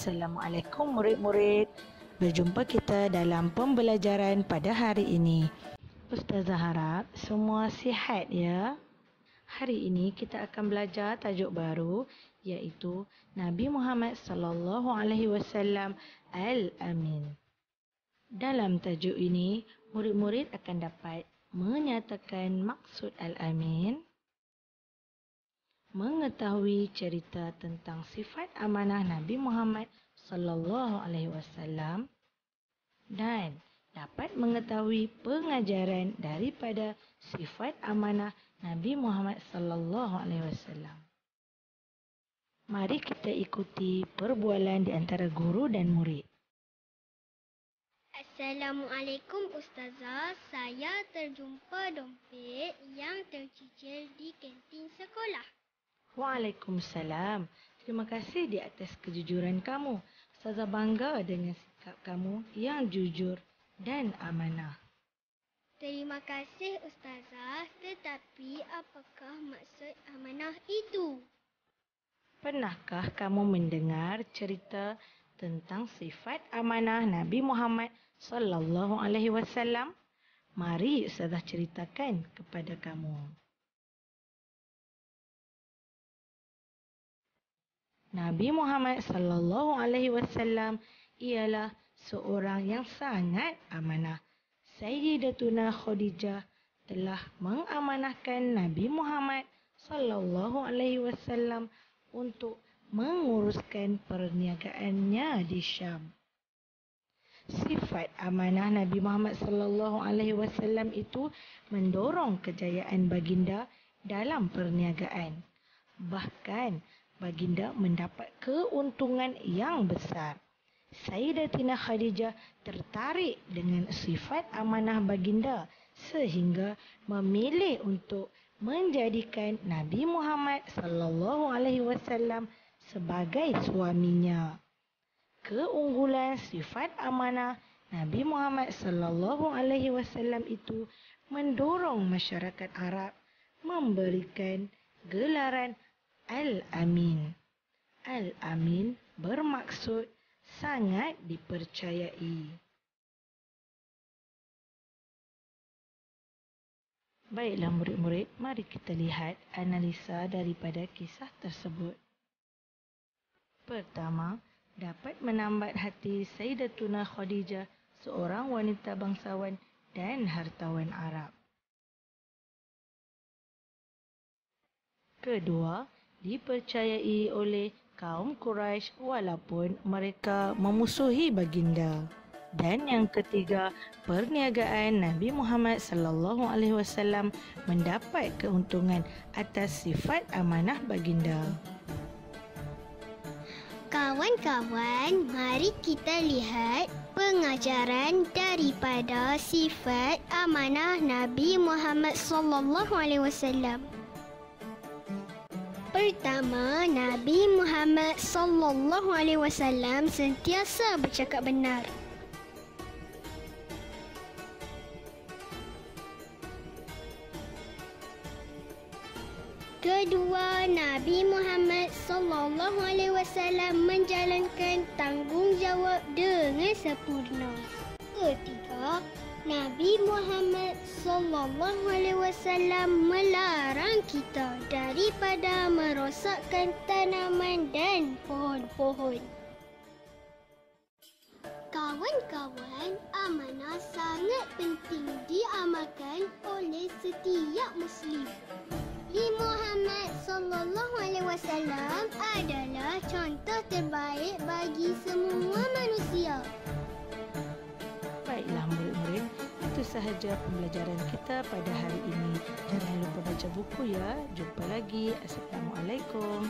Assalamualaikum murid-murid. Berjumpa kita dalam pembelajaran pada hari ini. Ustazah harap semua sihat ya. Hari ini kita akan belajar tajuk baru iaitu Nabi Muhammad sallallahu alaihi wasallam Al-Amin. Dalam tajuk ini, murid-murid akan dapat menyatakan maksud Al-Amin, mengetahui cerita tentang sifat amanah Nabi Muhammad sallallahu alaihi wasallam dan dapat mengetahui pengajaran daripada sifat amanah Nabi Muhammad sallallahu alaihi wasallam. Mari kita ikuti perbualan di antara guru dan murid. Assalamualaikum Ustazah, saya terjumpa dompet yang tercicil di kantin sekolah. Waalaikumsalam. Terima kasih di atas kejujuran kamu. Ustazah bangga dengan sikap kamu yang jujur dan amanah. Terima kasih Ustazah, tetapi apakah maksud amanah itu? Pernahkah kamu mendengar cerita tentang sifat amanah Nabi Muhammad sallallahu alaihi wasallam? Mari Ustazah ceritakan kepada kamu. Nabi Muhammad sallallahu alaihi wasallam ialah seorang yang sangat amanah. Sayyidatuna Khadijah telah mengamanahkan Nabi Muhammad sallallahu alaihi wasallam untuk menguruskan perniagaannya di Syam. Sifat amanah Nabi Muhammad sallallahu alaihi wasallam itu mendorong kejayaan baginda dalam perniagaan. Bahkan baginda mendapat keuntungan yang besar. Sayyidatina Khadijah tertarik dengan sifat amanah baginda sehingga memilih untuk menjadikan Nabi Muhammad sallallahu alaihi wasallam sebagai suaminya. Keunggulan sifat amanah Nabi Muhammad sallallahu alaihi wasallam itu mendorong masyarakat Arab memberikan gelaran Al-Amin. Al-Amin bermaksud sangat dipercayai. Baiklah murid-murid, mari kita lihat analisa daripada kisah tersebut. Pertama, dapat menambat hati Sayyidatuna Khadijah, seorang wanita bangsawan dan hartawan Arab. Kedua, dipercayai oleh kaum Quraisy walaupun mereka memusuhi baginda. Dan yang ketiga, perniagaan Nabi Muhammad sallallahu alaihi wasallam mendapat keuntungan atas sifat amanah baginda. Kawan-kawan, mari kita lihat pengajaran daripada sifat amanah Nabi Muhammad sallallahu alaihi wasallam. Pertama, Nabi Muhammad sallallahu alaihi wasallam sentiasa bercakap benar. Kedua, Nabi Muhammad sallallahu alaihi wasallam menjalankan tanggungjawab dengan sempurna. Ketiga, Nabi Muhammad sallallahu alaihi wasallam melarang kita daripada merosakkan tanaman dan pohon-pohon. Kawan-kawan, amanah sangat penting diamalkan oleh setiap Muslim. Nabi Muhammad sallallahu alaihi wasallam adalah contoh terbaik bagi semua manusia. Baiklah murid-murid, itu sahaja pembelajaran kita pada hari ini. Jangan lupa baca buku ya. Jumpa lagi. Assalamualaikum.